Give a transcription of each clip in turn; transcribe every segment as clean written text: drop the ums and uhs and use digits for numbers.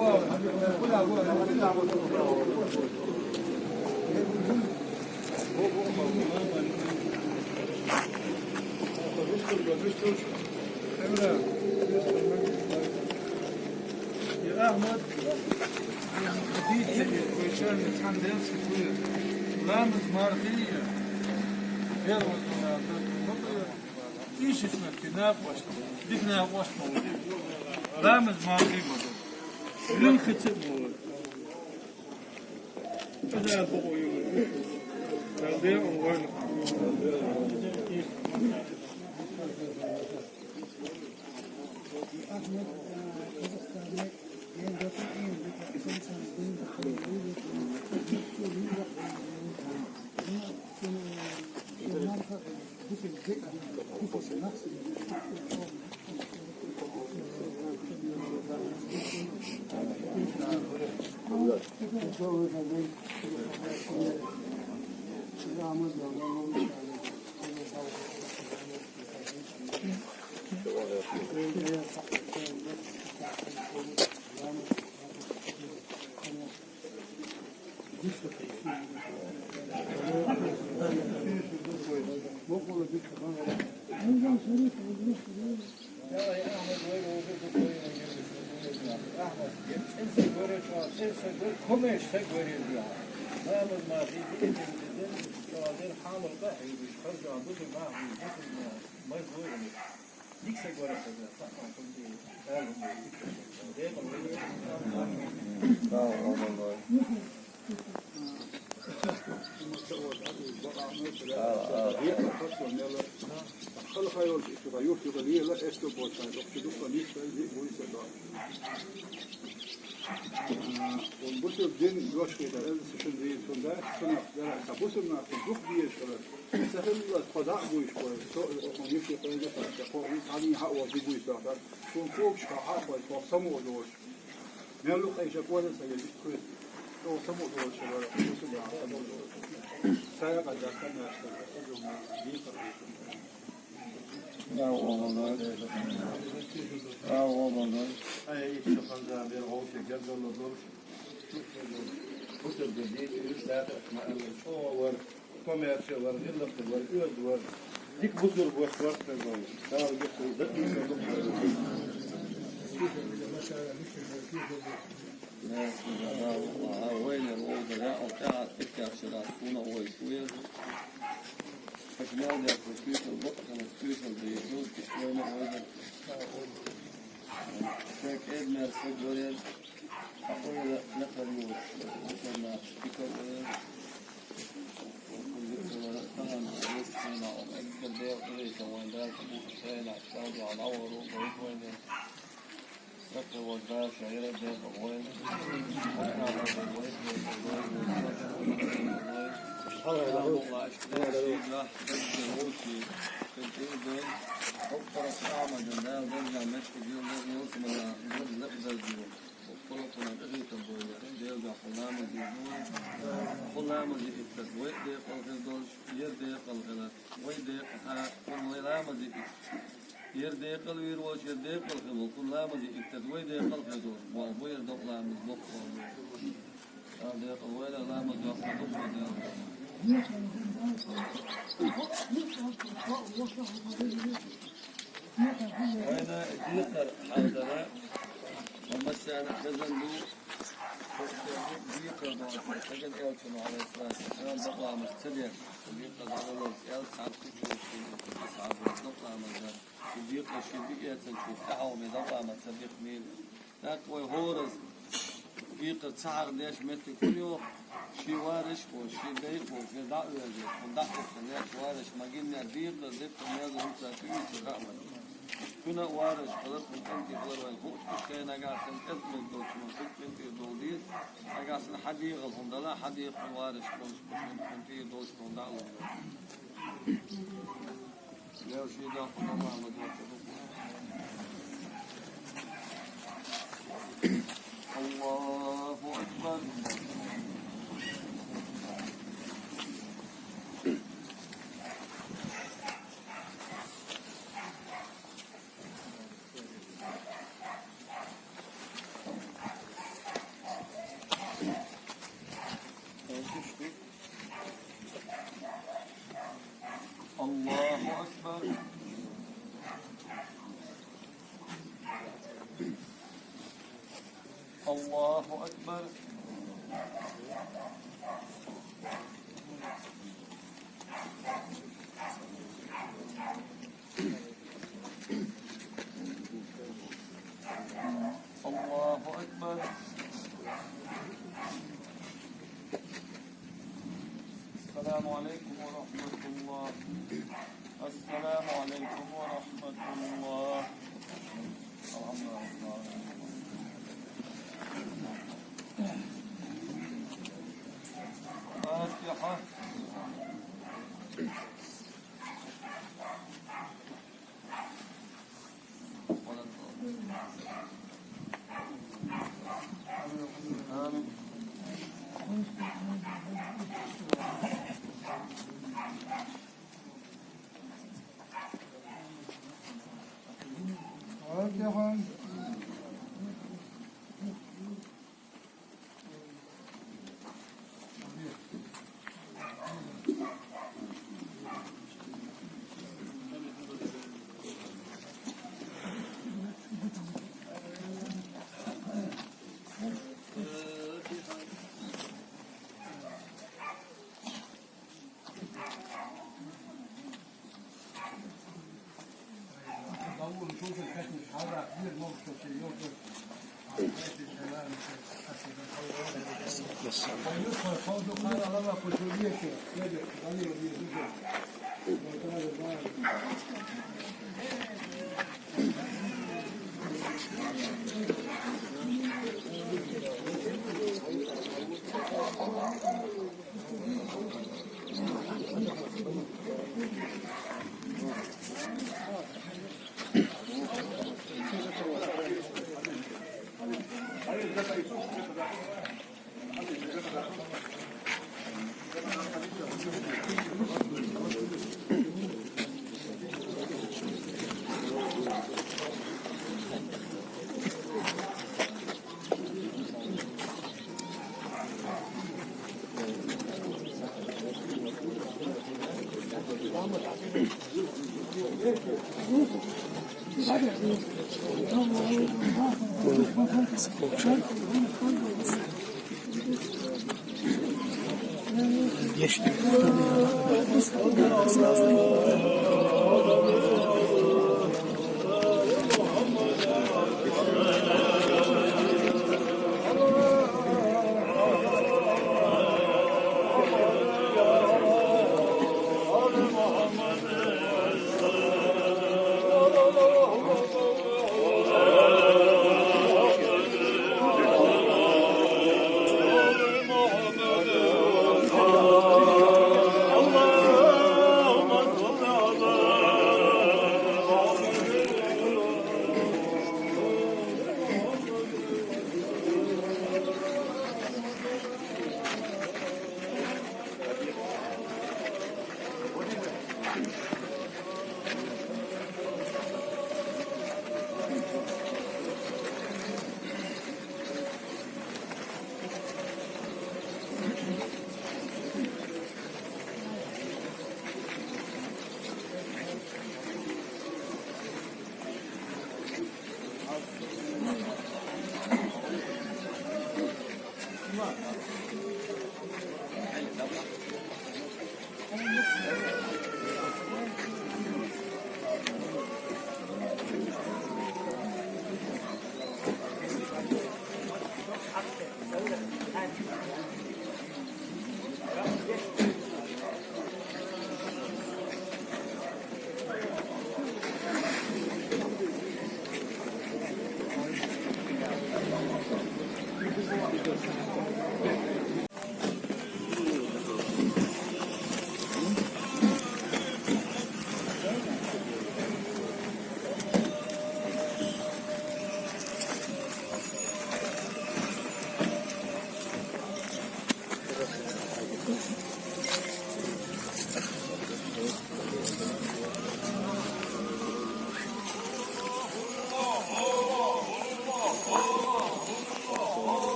Ahmet, Ramiz Mardiya, İş içmek ki ne yapmıştı? Dik ne yapmıştı? Ramiz Mardiya mı? Ürün kıçık mı? Özel bu oyunu. Nerede o oyunu? Busur din yoshkeda shun di sunda shun dara busur na duk diye shura sahil qada bu ish qo'y so yifti qo'yga farqa qo'y qani ha wa bu ish da shun fok shha qo'y to samo dosh melu qaysha qo'y sa yel qo'y to samo dosh shura busur ya samo dosh saya qada kana shura Ya oğlanlar. Ya oğlanlar. Ay işte fazla bir hoş geldin olur. Bu tür bir işler o var. Komersiye var, yıllık var, öd var. Dik bu tür boş var da var. Daha getirdik. وين الأوضة لا أو قاعد تكتب شراسونة ويشوية فشنال ده كويس البطء كان كويس البيجوز كشوية وين شاك إدمر سجورين أقول لا نقريوش وصلنا بيكر وين وكل ذكر فهم وصلنا وأكل ده وقريت وين ده كبوك سينا شاودي على الأول وين لكن وجبات شعيرة ده وين الله أشكرك لا تجد موتي تجد أكثر صعبة جدا ورجع مشي اليوم يوصل من نقدر اليوم وقلنا نقدر تبوي يرجع خلامة اليوم خلامة التسويق ده قلنا دول يرجع قلنا ويده خلامة يرجع قل ويروش يرجع قل خلامة التسويق ده قل دول وأبوي يرجع خلامة البقر هذا قوي لا ما جاء أنا ذكر حاضرة ومسألة خزن له ذكر بعض لكن أوتنا على الأساس أنا بقى مستدير ذكر على الأساس ساعات كتير ساعات بطلع مجال ذكر شديدة تنشوف تعاون يضبع مستدير مين لكن هورز ذكر ساعة ليش متى كل يوم شي وارش وشي بيت وفي دعوة ودعوة الناس وارش ما قلنا ذكر الناس هم سافيين ترامل كنا وارش خلص من أنت خلص والفوق كنا قاعد نكتب من دوت من كنت دوليس قاعد نحدي غلهم ده لا حدي وارش كنت كنت دوت من دعوة لا شيء ده الله الله أكبر الله أكبر. الله أكبر. السلام عليكم ورحمة الله. السلام عليكم ورحمة الله. الحمد لله. فاتحة. آمين. فاتحة. نشوف الختم الحارة كبير مبسوط يوقف يدخل فوضه قال لما كتوليته يدخل غني ويدخل اللهم صل على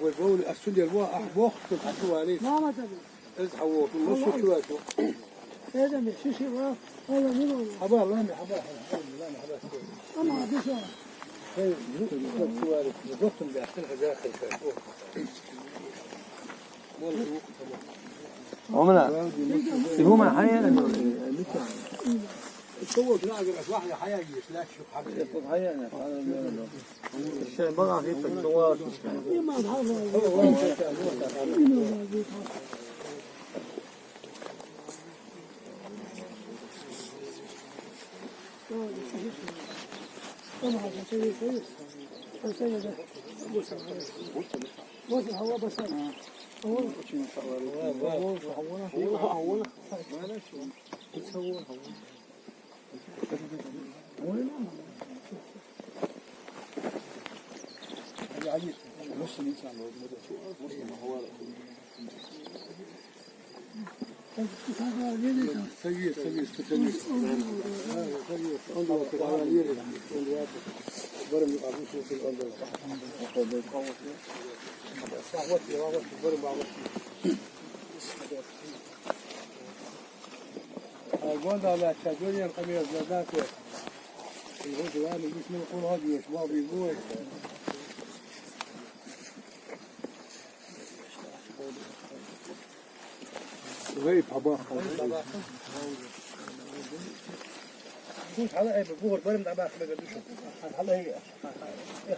والبول السني الواء أحبوخ تتحوالي ما تبي ازحوا في النص شواتو هذا مش شيء هذا منو حبار لا حبار أنا بشر هي شوالي ضغط داخل داخل عمنا هو من حياة سووا تلاقي واحدة حياة لا تشوف حبيبي الشيء بقى في الدوار ما هذا طبعا شيء كويس السيدة وصل هو بس هو سيء انظر في العملية برم أبوش في الأرض صحوتي برم أبوش الجند على الشجرة القميص لذاك هو جوان جسم القول هذي وشباب يقول غيب حباخ على ايه بقول برم دابا خلق دوشو على ايه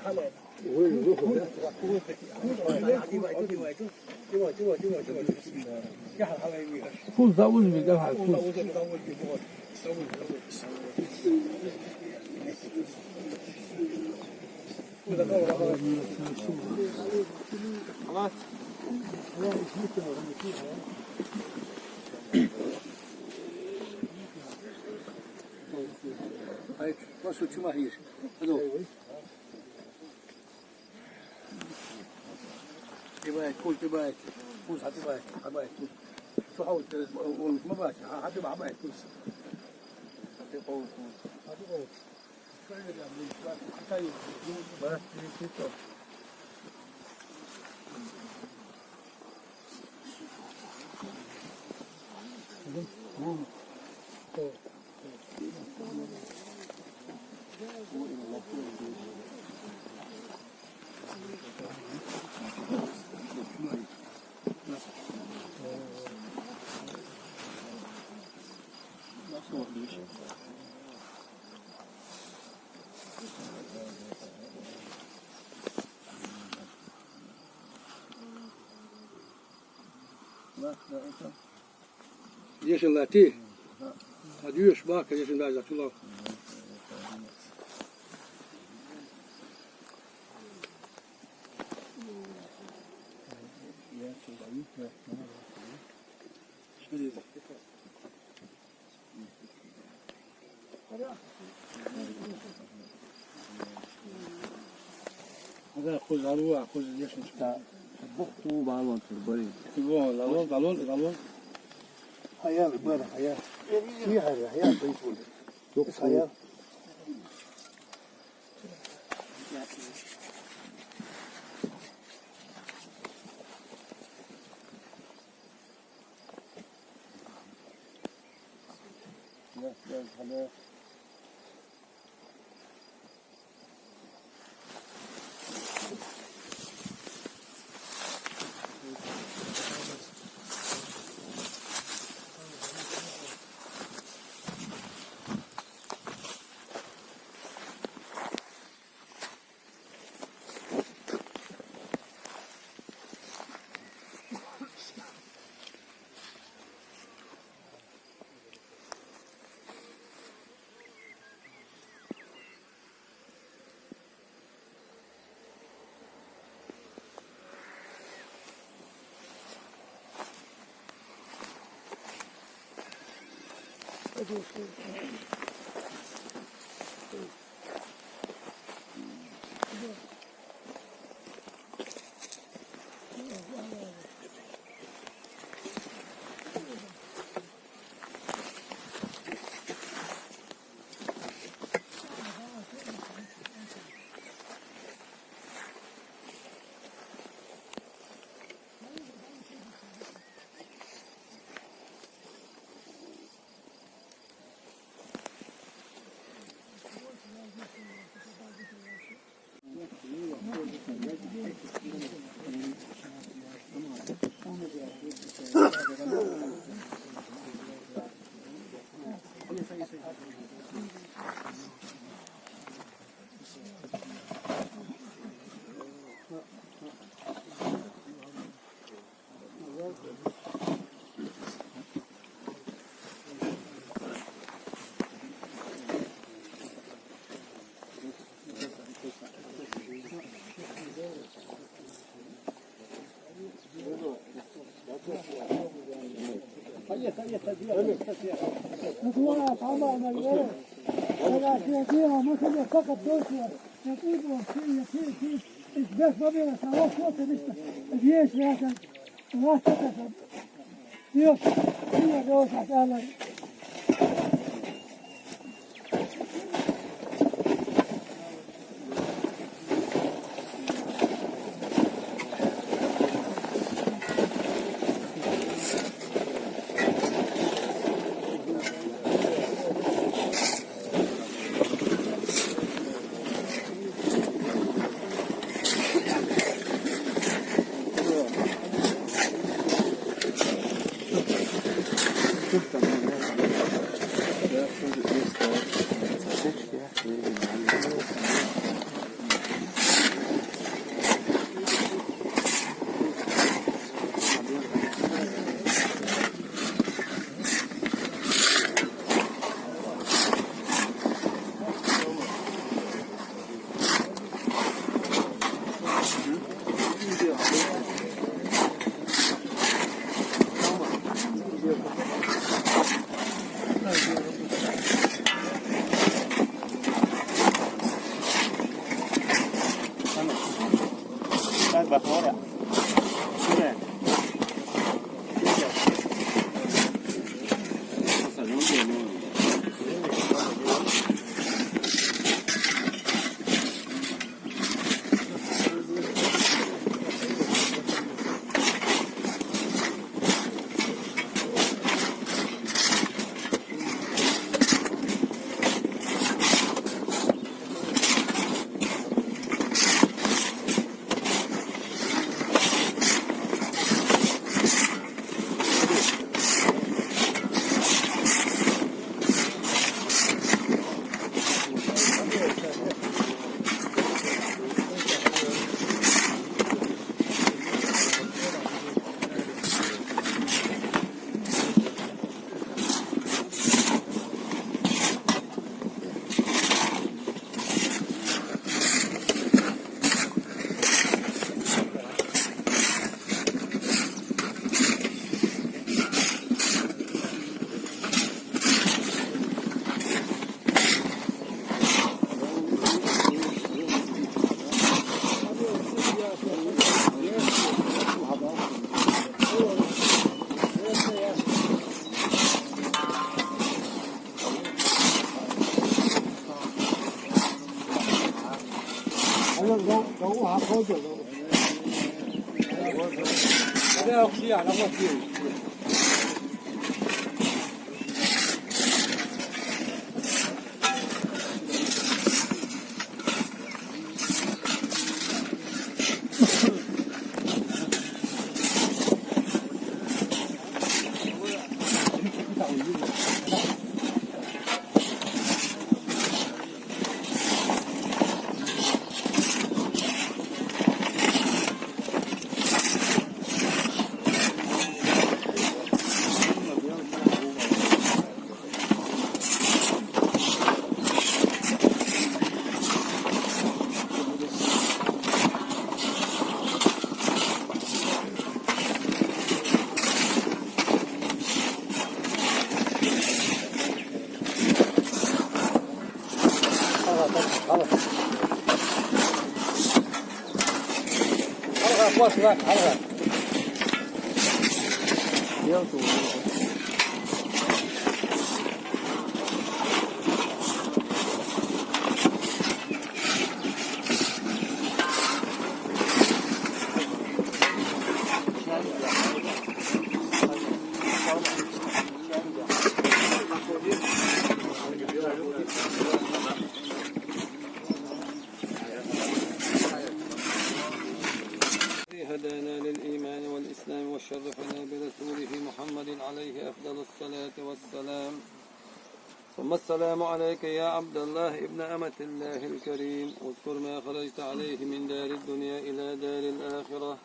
على وين روحه فول داوز بيقال فول هاي وصل شو ما هي هذو تبايت كل تبايت فوز هتبايت حبايت شو حاول ما باش هتبقى حبايت كل هتقول هتقول ليش الله تيه هديوش باك ليش الله جزاك الله هذا خذ علوه خذ ليش مش بوقتو بعلون تربري يقول الغلون حياة بارك حياة حياة بيتون بس حياة مطلع طعمها مليان أنا فيها مثلا فقط دوسيا يطيبوا في بس ما بينا سوا صوت لسه الجيش لكن ما تكسب يوم هي دوسة أهلا هدانا للإيمان والإسلام وشرفنا برسوله محمد عليه أفضل الصلاة والسلام. ثم السلام عليك يا عبد الله ابن أمة الله الكريم. اذكر ما خرجت عليه من دار الدنيا إلى دار الآخرة،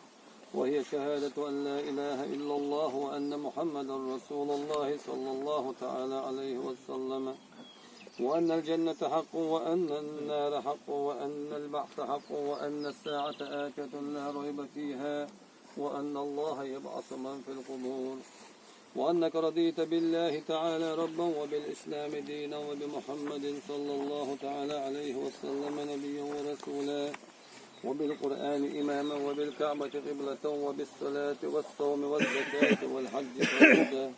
وهي شهادة أن لا إله إلا الله وأن محمدا رسول الله صلى الله تعالى عليه وسلم، وأن الجنة حق وأن النار حق وأن البعث حق وأن الساعة آتية لا ريب فيها وأن الله يبعث من في القبور، وأنك رضيت بالله تعالى ربا وبالإسلام دينا وبمحمد صلى الله تعالى عليه وسلم نبيا ورسولا، وبالقرآن إماما وبالكعبة قبلة وبالصلاة والصوم والزكاة والحج فريضة،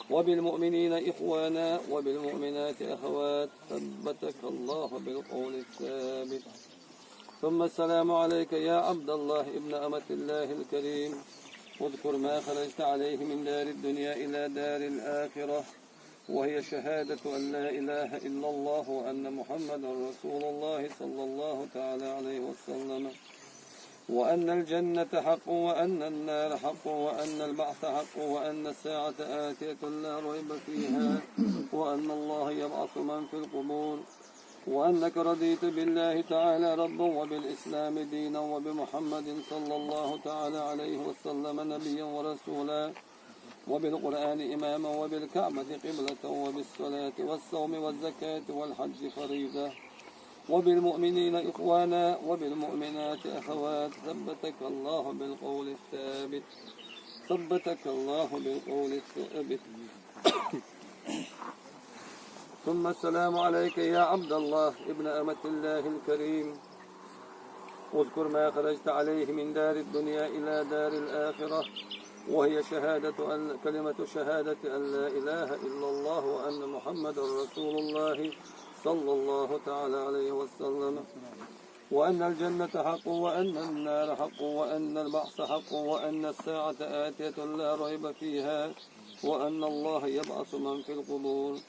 وبالمؤمنين إخوانا وبالمؤمنات أخوات. ثبتك الله بالقول الثابت. ثم السلام عليك يا عبد الله ابن أمة الله الكريم. اذكر ما خرجت عليه من دار الدنيا إلى دار الآخرة، وهي شهادة أن لا إله إلا الله وأن محمدا رسول الله صلى الله تعالى عليه وسلم، وأن الجنة حق وأن النار حق وأن البعث حق وأن الساعة آتية لا ريب فيها وأن الله يبعث من في القبور، وأنك رضيت بالله تعالى ربا وبالإسلام دينا وبمحمد صلى الله تعالى عليه وسلم نبيا ورسولا، وبالقرآن إماما وبالكعبة قبلة وبالصلاة والصوم والزكاة والحج فريضة، وبالمؤمنين إخوانا وبالمؤمنات أخوات. ثبتك الله بالقول الثابت. ثبتك الله بالقول الثابت. ثم السلام عليك يا عبد الله ابن أمة الله الكريم. اذكر ما خرجت عليه من دار الدنيا إلى دار الآخرة، وهي كلمة شهادة أن لا إله إلا الله وأن محمدا رسول الله صلى الله تعالى عليه وسلم، وأن الجنة حق وأن النار حق وأن البعث حق وأن الساعة آتية لا ريب فيها وأن الله يبعث من في القبور،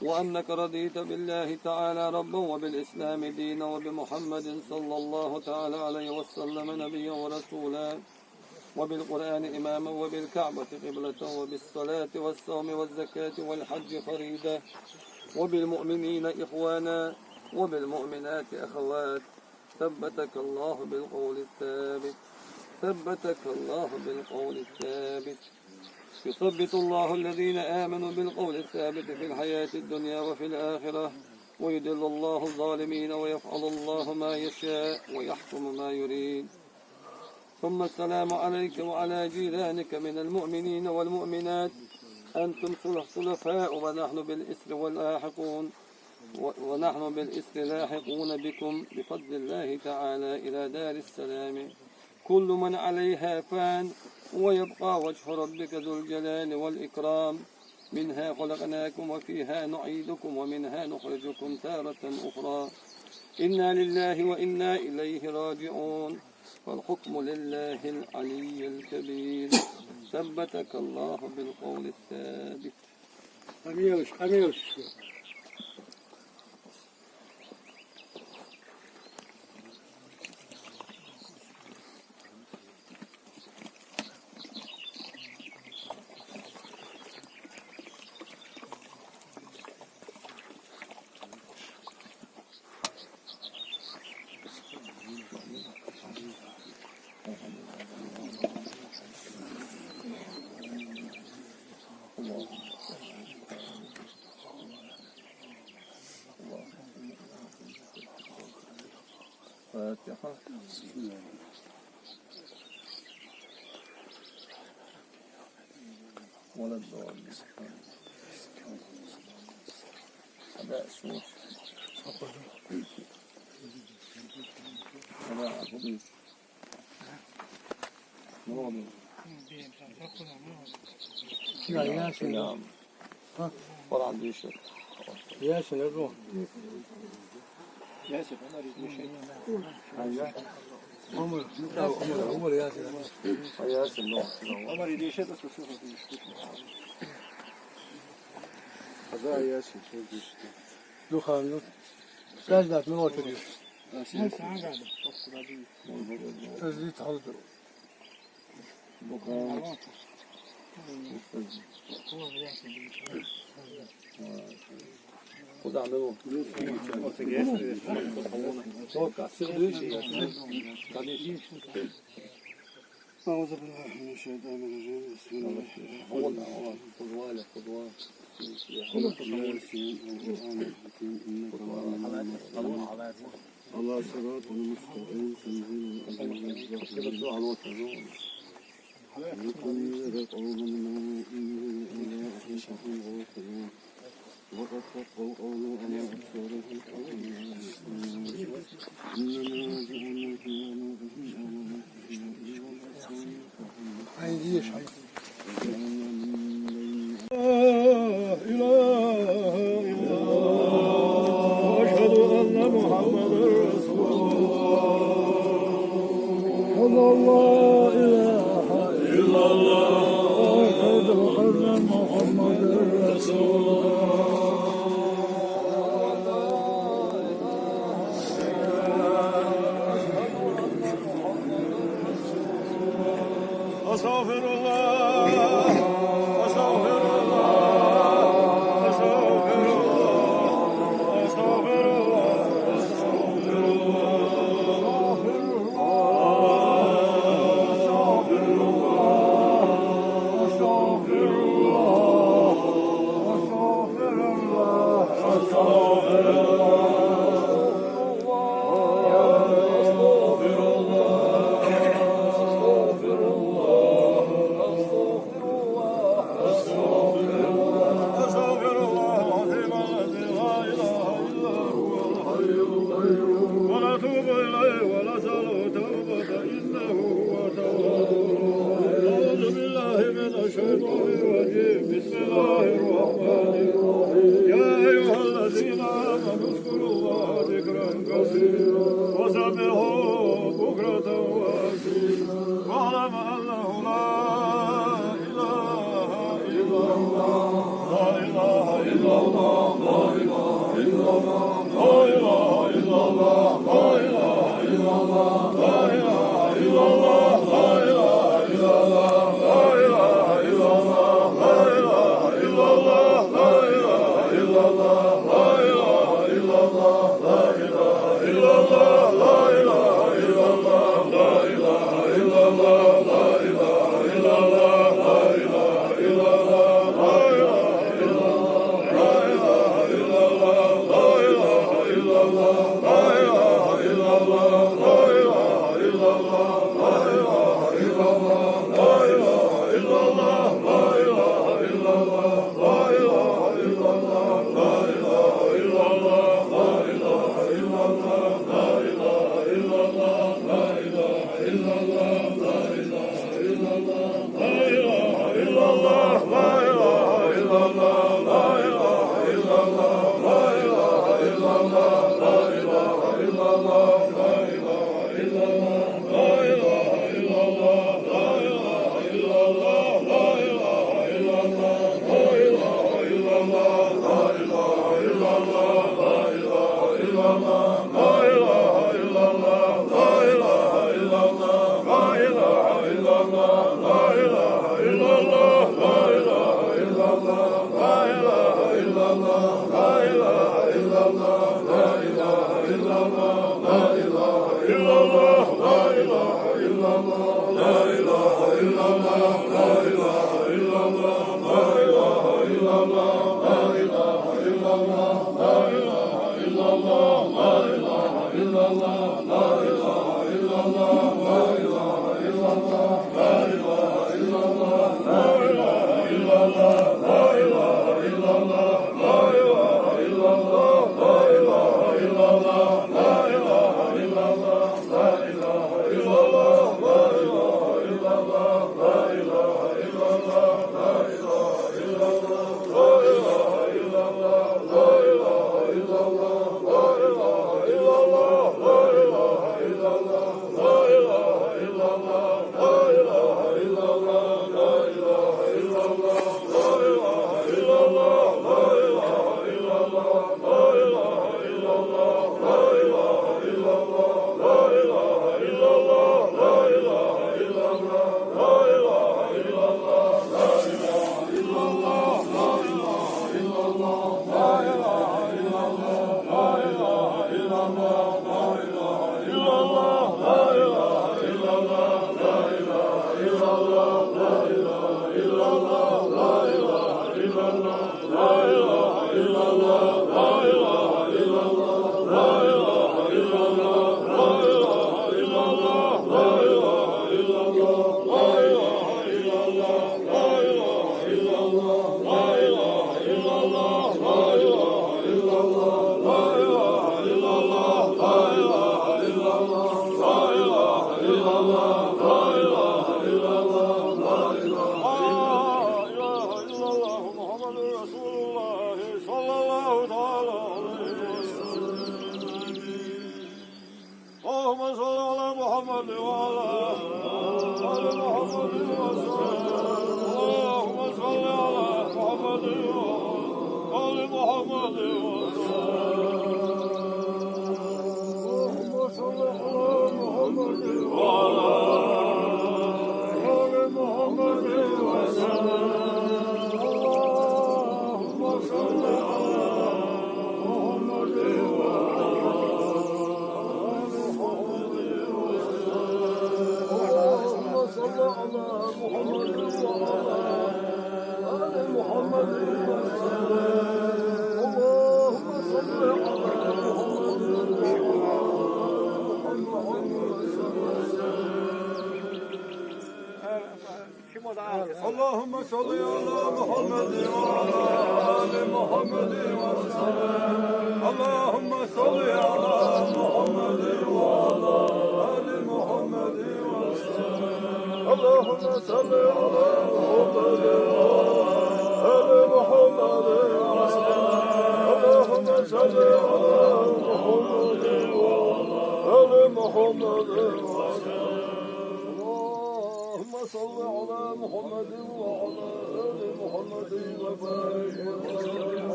وأنك رضيت بالله تعالى ربا وبالإسلام دينا وبمحمد صلى الله تعالى عليه وسلم نبيا ورسولا، وبالقرآن إماما وبالكعبة قبلة وبالصلاة والصوم والزكاة والحج فريضة، وبالمؤمنين إخوانا وبالمؤمنات أخوات. ثبتك الله بالقول الثابت. ثبتك الله بالقول الثابت. يثبت الله الذين آمنوا بالقول الثابت في الحياة الدنيا وفي الآخرة، ويدل الله الظالمين ويفعل الله ما يشاء ويحكم ما يريد. ثم السلام عليك وعلى جيرانك من المؤمنين والمؤمنات. أنتم صلفاء ونحن بالإسر لاحقون بكم بفضل الله تعالى إلى دار السلام. كل من عليها فان ويبقى وجه ربك ذو الجلال والإكرام. منها خلقناكم وفيها نعيدكم ومنها نخرجكم تارة أخرى. إنا لله وإنا إليه راجعون، والحكم لله العلي الكبير. ثبتك الله بالقول الثابت. أمير فاتحة. ولا الضالين. أداء الصوت. أداء الحديث. Ya Yasin. Ya. Falan düşür. Yasin Erdoğan. Umur Yasin. Ayarsın ne? Ama yedişe de sosyal işte. Kaza Yasin söz işte. Dukhanlı. Secdat ne oturuyor? Özlü talıdır. Kuda ne bu? Çok asıl şey. Auzu billahi mineşşeytanirracim. Bismillahirrahmanirrahim. Allah sıratını müstakim Haydi yaşa. illallah اللهم صل على محمد وعلى آل محمد وسلم اللهم صل على محمد وعلى آل محمد وسلم اللهم صل على محمد وعلى آل محمد وسلم اللهم صل على محمد وعلى آل محمد وسلم اللهم صل على محمد وعلى آل محمد وبارك وسلم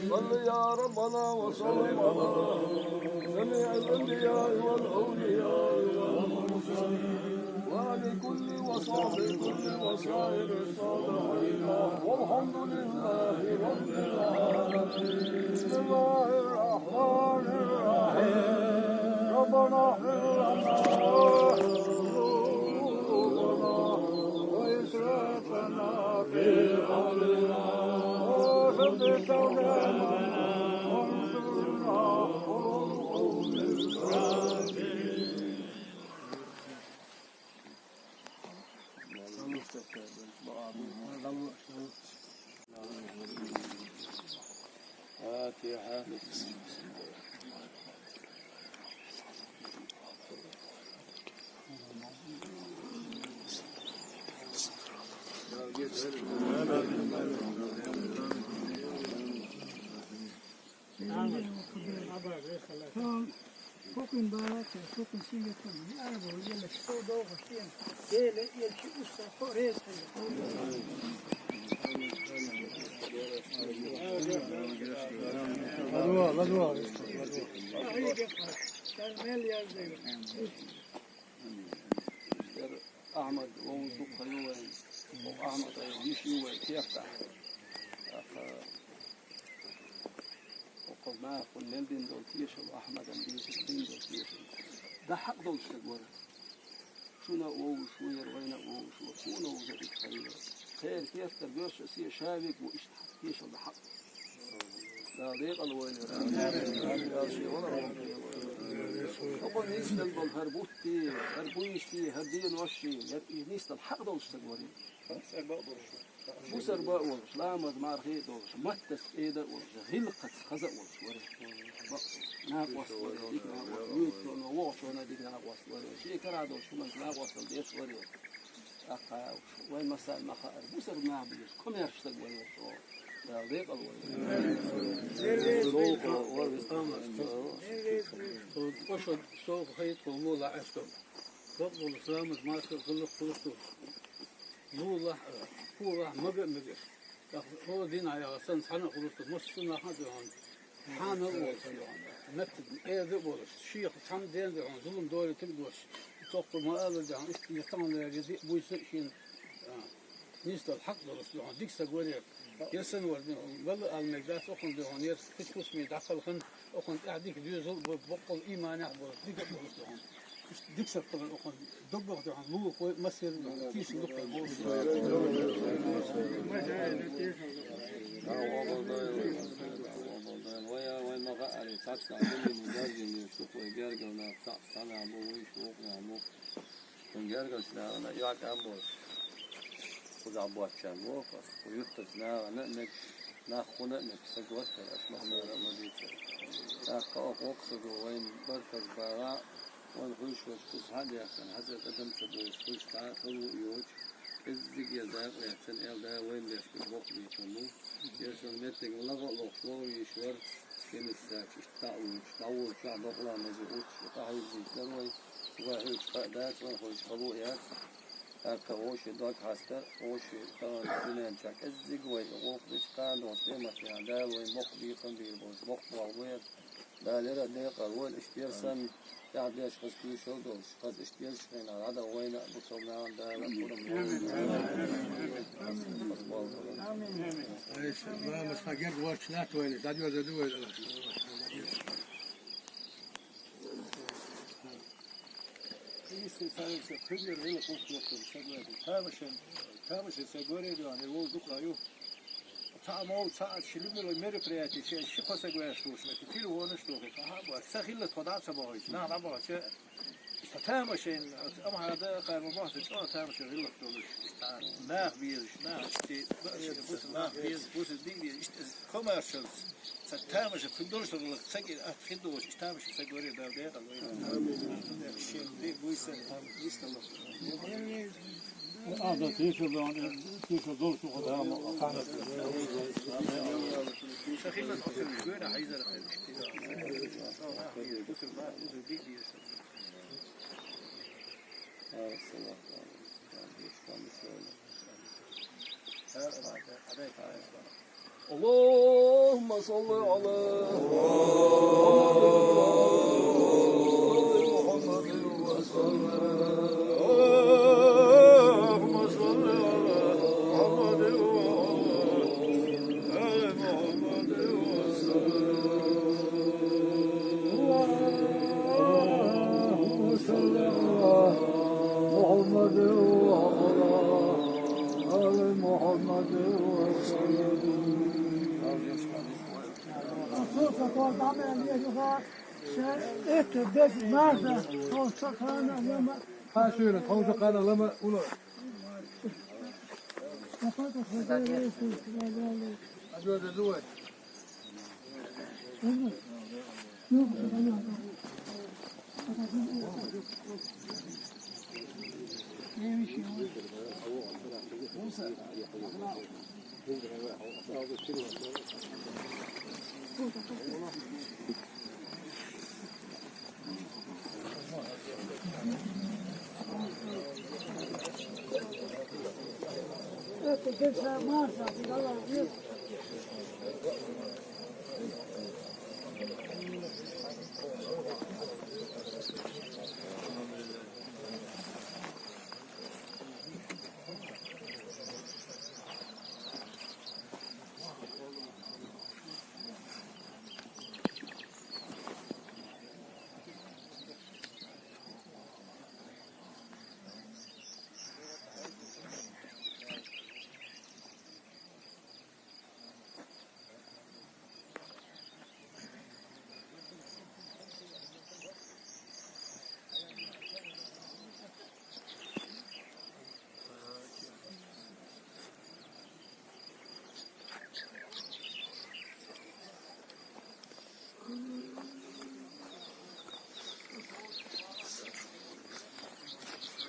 صل يا ربنا وسلم على جميع الأنبياء والأولياء والمرسلين وعلى كل وصحب كل وسائر الصالحين والحمد لله رب العالمين بسم الله الرحمن الرحيم ربنا اغفر لنا وإسرافنا في أمرنا وثبت أقدامنا وانصرنا على القوم الكافرين. فاتحة Fokun barat, fokun singetan. Arabo yele sodo gostien. Yele yelki usta forez. Ladua. Mel yazdı. أحمد ووضوء خيوة وأحمد يشيوة تيفتح وقد ما يقول نلدين دول تيشل وأحمد أمديس الدين دول تيشل ده حق دول شتقوله شو نقوه شو يروينا قوه شو نوزة خيوة خير كيف تربيش أسير شابك وإشتحق تيشل ده حق ده ضيق الوين أقول نيستل بالهربوتي هربويستي هردين وشي نيستل حق دولش تقولي بو سرباء ولش لا مز مارخي دولش متس إيدا ولش هلقت خزق ولش وري ناق وصل وري ديك ناق وصل يوتو نووش وانا ديك ناق وصل وري شي كرا دولش من ناق وصل ديش وري أقا وين مسائل مخائر بو سرب ناق بيش كم يرش تقولي ده ضيق الوين Pošto što hajtko nula esto. Dobro slamız maske kılık kılıktı. Nula kula maga maga. O din ayağı sana kılıktı. Musluna hadi on. Hana olsun. Net evde olur. Şeyh tam derdi on. Zulüm doğru tıkmış. Toktu maalı da işte yatanlar dedi bu işin نيستل حق درسلو عن ديك سجوري يسن وردين والله المجدات أخن ده هنير كتبوس مي دخل خن أخن أعديك ديوزل بقول إيمان يعبر ديك درسلو عن ديك سجوري أخن دبق ده عن مو كوي مسير كيس نقطة بوس ويا وين مغاري تاكس عندي مدرجين يشوف ويجرجنا تاكس أنا مو ويشوف نعمو ونجرجنا أنا ياك أمور خذ عبوات شان موقف ويفتنا نأنك ناخونا نكسجوات الأسماء مدينة ناخوك وقصد وين بركز باراء وين خوش وشكوس هذا يحسن حتى قدم سبوش خوش تعاقل ويوج إزدق يلداق ويحسن يلداق وين بيشكل بوق بيكمو يرسل متك ولغا لوخلو يشور كنساك اشتعول شعب أقلا مزيقوش وقاعد يزيكلر وين قادات وين خوش خلويات أكا وشي دوك هاستر وشي طان دلين شاك الزق ويقوف بشقان وصيمة في عدال وين بوق بيقن بيبوز بوق بوغوير داليرا ديقا وين اشتير سن يعد ليش خز بيو شلدوش خز اشتير شخين على عدا وين بصوبنا عن دالا كورم Amin. Mش خاجر وش لا تويل داديو زدوي كبير هنا قلت لكم سجوري تابش سجوري يعني هو دقة يو تعمل ساعة شلمي مريبرياتي شيء شقصة قويشتوش متفيل ونشتوه فها سخيلة فضاء سبايش نعم عبارة شيء فتامشين أما هذا قام بوحدك تامشين غير لفتولش ناخ بيرش ناخ بوس ناخ بيرش بوس دي بيرش كوميرشلز ستامش كندورش لك سجل خدوش تامش سجوري ده ده شيء دي بويسن يستلف هذا تيشو دول شو قدام قامت سخيلة أصل الجوينة حيزة لك بوس ما بوس دي بيرش اللهم صل على محمد وسلم اللهم صل على محمد وآل محمد وسلم اللهم صل على محمد وعلى آل محمد وسلم Sosa torda me yuva et bez marza sosa kana lama Ha şöyle tavuk kanalama ulan. afata khazare sosa Hadi öyle dua et. yok bana neymiş ya et bez marza Allah yok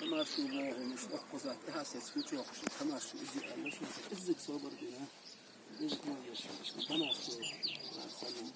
تماشوا معهم مش أقصى تحسس كل شيء أقصى تماشوا إزاي أنا شو إزاي صبر بينا إزاي ما يشوف تماشوا سلام